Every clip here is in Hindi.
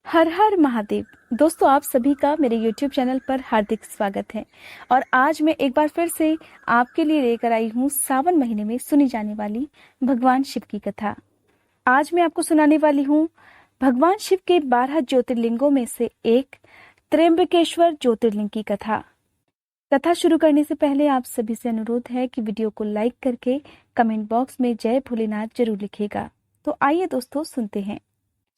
हर हर महादेव। दोस्तों, आप सभी का मेरे YouTube चैनल पर हार्दिक स्वागत है। और आज मैं एक बार फिर से आपके लिए लेकर आई हूँ सावन महीने में सुनी जाने वाली भगवान शिव की कथा। आज मैं आपको सुनाने वाली हूँ भगवान शिव के 12 ज्योतिर्लिंगों में से एक त्र्यंबकेश्वर ज्योतिर्लिंग की कथा। कथा शुरू करने से पहले आप सभी से अनुरोध है कि वीडियो को लाइक करके कमेंट बॉक्स में जय भोलेनाथ जरूर लिखिएगा। तो आइए दोस्तों, सुनते हैं।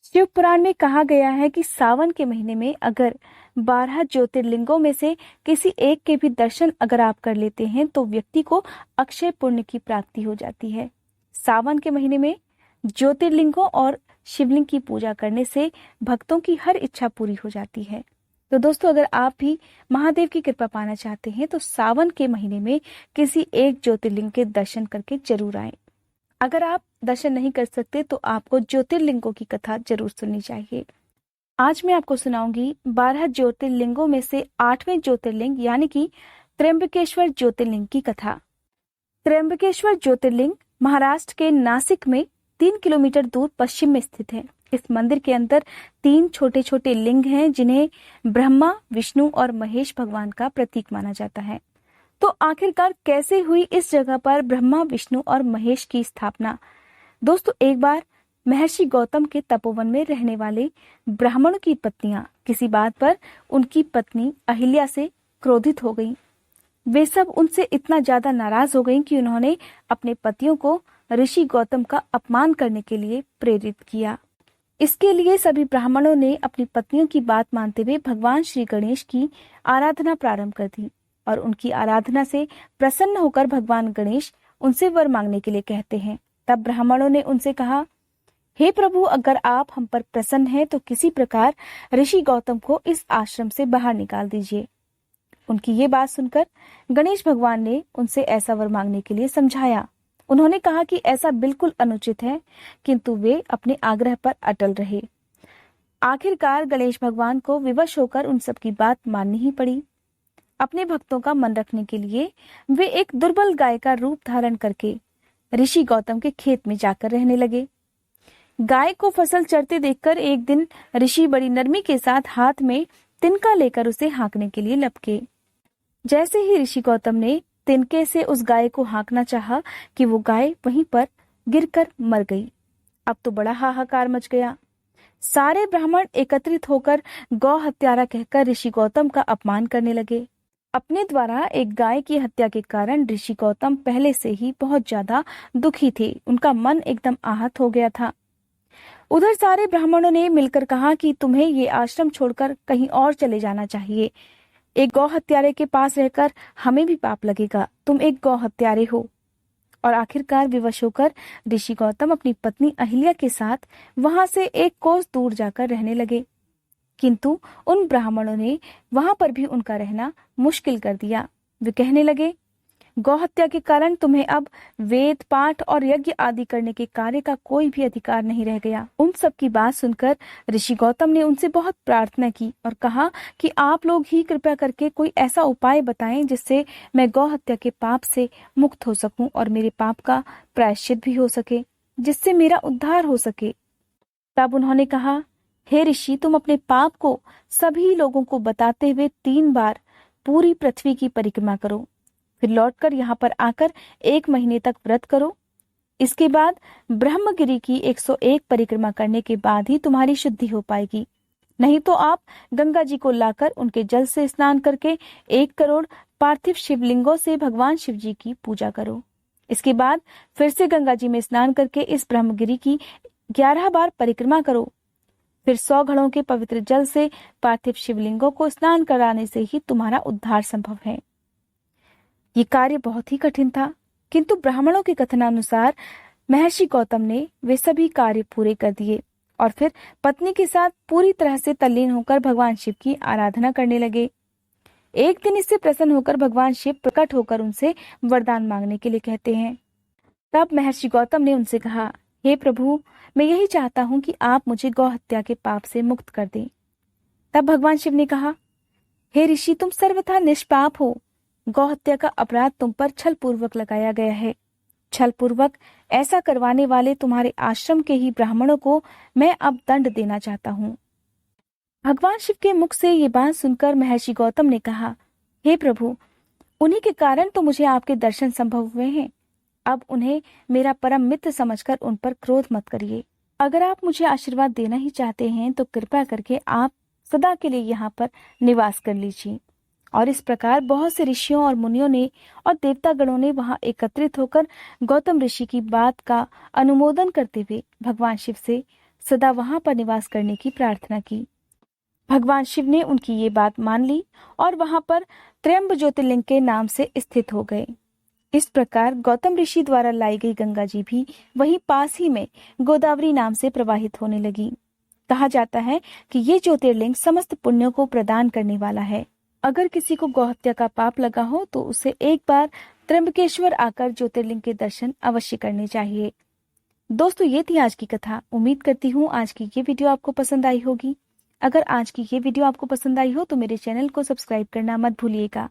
शिव पुराण में कहा गया है कि सावन के महीने में अगर 12 ज्योतिर्लिंगों में से किसी एक के भी दर्शन अगर आप कर लेते हैं तो व्यक्ति को अक्षय पुण्य की प्राप्ति हो जाती है। सावन के महीने में ज्योतिर्लिंगों और शिवलिंग की पूजा करने से भक्तों की हर इच्छा पूरी हो जाती है। तो दोस्तों, अगर आप भी महादेव की कृपा पाना चाहते हैं तो सावन के महीने में किसी एक ज्योतिर्लिंग के दर्शन करके जरूर आए। अगर आप दर्शन नहीं कर सकते तो आपको ज्योतिर्लिंगों की कथा जरूर सुननी चाहिए। आज मैं आपको सुनाऊंगी 12 ज्योतिर्लिंगों में से 8वें ज्योतिर्लिंग यानी कि त्र्यंबकेश्वर ज्योतिर्लिंग की कथा। त्र्यंबकेश्वर ज्योतिर्लिंग महाराष्ट्र के नासिक में 3 किलोमीटर दूर पश्चिम में स्थित है। इस मंदिर के अंदर 3 छोटे छोटे लिंग हैं जिन्हें ब्रह्मा, विष्णु और महेश भगवान का प्रतीक माना जाता है। तो आखिरकार कैसे हुई इस जगह पर ब्रह्मा, विष्णु और महेश की स्थापना? दोस्तों, एक बार महर्षि गौतम के तपोवन में रहने वाले ब्राह्मणों की पत्नियां किसी बात पर उनकी पत्नी अहिल्या से क्रोधित हो गईं। वे सब उनसे इतना ज्यादा नाराज हो गईं कि उन्होंने अपने पतियों को ऋषि गौतम का अपमान करने के लिए प्रेरित किया। इसके लिए सभी ब्राह्मणों ने अपनी पत्नियों की बात मानते हुए भगवान श्री गणेश की आराधना प्रारंभ कर दी और उनकी आराधना से प्रसन्न होकर भगवान गणेश उनसे वर मांगने के लिए कहते हैं। तब ब्राह्मणों ने उनसे कहा, हे प्रभु, अगर आप हम पर प्रसन्न हैं तो किसी प्रकार ऋषि गौतम को इस आश्रम से बाहर निकाल दीजिए। उनकी ये बात सुनकर गणेश भगवान ने उनसे ऐसा वर मांगने के लिए समझाया। उन्होंने कहा कि ऐसा बिल्कुल अनुचित है, किंतु वे अपने आग्रह पर अटल रहे। आखिरकार गणेश भगवान को विवश होकर उन सबकी बात माननी ही पड़ी। अपने भक्तों का मन रखने के लिए वे एक दुर्बल गाय का रूप धारण करके ऋषि गौतम के खेत में जाकर रहने लगे। गाय को फसल चरते देखकर एक दिन ऋषि बड़ी नरमी के साथ हाथ में तिनका लेकर उसे हाँकने के लिए लपके। जैसे ही ऋषि गौतम ने तिनके से उस गाय को हाँकना चाहा कि वो गाय वहीं पर गिरकर मर गई। अब तो बड़ा हाहाकार मच गया। सारे ब्राह्मण एकत्रित होकर गौ हत्यारा कहकर ऋषि गौतम का अपमान करने लगे। अपने द्वारा एक गाय की हत्या के कारण ऋषि गौतम पहले से ही बहुत ज्यादा दुखी थे। उनका मन एकदम आहत हो गया था। उधर सारे ब्राह्मणों ने मिलकर कहा कि तुम्हें ये आश्रम छोड़कर कहीं और चले जाना चाहिए। एक गौ हत्यारे के पास रहकर हमें भी पाप लगेगा। तुम एक गौ हत्यारे हो। और आखिरकार विवश होकर ऋषि गौतम अपनी पत्नी अहिल्या के साथ वहां से एक कोस दूर जाकर रहने लगे। किंतु उन ब्राह्मणों ने वहां पर भी उनका रहना मुश्किल कर दिया। वे कहने लगे, गौहत्या के कारण तुम्हें अब वेद पाठ और यज्ञ आदि करने के कार्य का कोई भी अधिकार नहीं रह गया। उन सब की बात सुनकर ऋषि गौतम ने उनसे बहुत प्रार्थना की और कहा कि आप लोग ही कृपया करके कोई ऐसा उपाय बताएं जिससे मैं गौहत्या के पाप से मुक्त हो सकूं और मेरे पाप का प्रायश्चित भी हो सके, जिससे मेरा उद्धार हो सके। तब उन्होंने कहा, हे ऋषि, तुम अपने पाप को सभी लोगों को बताते हुए 3 बार पूरी पृथ्वी की परिक्रमा करो। फिर लौटकर यहाँ पर आकर 1 महीने तक व्रत करो। इसके बाद ब्रह्मगिरी की 101 परिक्रमा करने के बाद ही तुम्हारी शुद्धि हो पाएगी। नहीं तो आप गंगा जी को लाकर उनके जल से स्नान करके 1 करोड़ पार्थिव शिवलिंगों से भगवान शिव जी की पूजा करो। इसके बाद फिर से गंगा जी में स्नान करके इस ब्रह्मगिरी की 11 बार परिक्रमा करो। फिर 100 घड़ों के पवित्र जल से पार्थिव शिवलिंगों को स्नान कराने से ही तुम्हारा उद्धार संभव है। ये कार्य बहुत ही कठिन था, किंतु ब्राह्मणों के कथनानुसार महर्षि गौतम ने वे सभी कार्य पूरे कर दिए और फिर पत्नी के साथ पूरी तरह से तल्लीन होकर भगवान शिव की आराधना करने लगे। एक दिन इससे प्रसन्न होकर भगवान शिव प्रकट होकर उनसे वरदान मांगने के लिए कहते हैं। तब महर्षि गौतम ने उनसे कहा, हे प्रभु, मैं यही चाहता हूं कि आप मुझे गौ हत्या के पाप से मुक्त कर दें। तब भगवान शिव ने कहा, हे ऋषि, तुम सर्वथा निष्पाप हो। गौ हत्या का अपराध तुम पर छल पूर्वक लगाया गया है। छल पूर्वक ऐसा करवाने वाले तुम्हारे आश्रम के ही ब्राह्मणों को मैं अब दंड देना चाहता हूँ। भगवान शिव के मुख से ये बात सुनकर महर्षि गौतम ने कहा, हे प्रभु, उन्हीं के कारण तो मुझे आपके दर्शन संभव हुए हैं। अब उन्हें मेरा परम मित्र समझकर उन पर क्रोध मत करिए। अगर आप मुझे आशीर्वाद देना ही चाहते हैं तो कृपया करके आप सदा के लिए यहाँ पर निवास कर लीजिए। और इस प्रकार बहुत से ऋषियों और मुनियों ने और देवतागणों ने वहां एकत्रित होकर गौतम ऋषि की बात का अनुमोदन करते हुए भगवान शिव से सदा वहां पर निवास करने की प्रार्थना की। भगवान शिव ने उनकी ये बात मान ली और वहां पर त्र्यंब ज्योतिर्लिंग के नाम से स्थित हो गए। इस प्रकार गौतम ऋषि द्वारा लाई गई गंगा जी भी वहीं पास ही में गोदावरी नाम से प्रवाहित होने लगी। कहा जाता है कि ये ज्योतिर्लिंग समस्त पुण्यों को प्रदान करने वाला है। अगर किसी को गौहत्या का पाप लगा हो तो उसे एक बार त्र्यंबकेश्वर आकर ज्योतिर्लिंग के दर्शन अवश्य करने चाहिए। दोस्तों, ये थी आज की कथा। उम्मीद करती हूँ आज की ये वीडियो आपको पसंद आई होगी। अगर आज की ये वीडियो आपको पसंद आई हो तो मेरे चैनल को सब्सक्राइब करना मत भूलिएगा।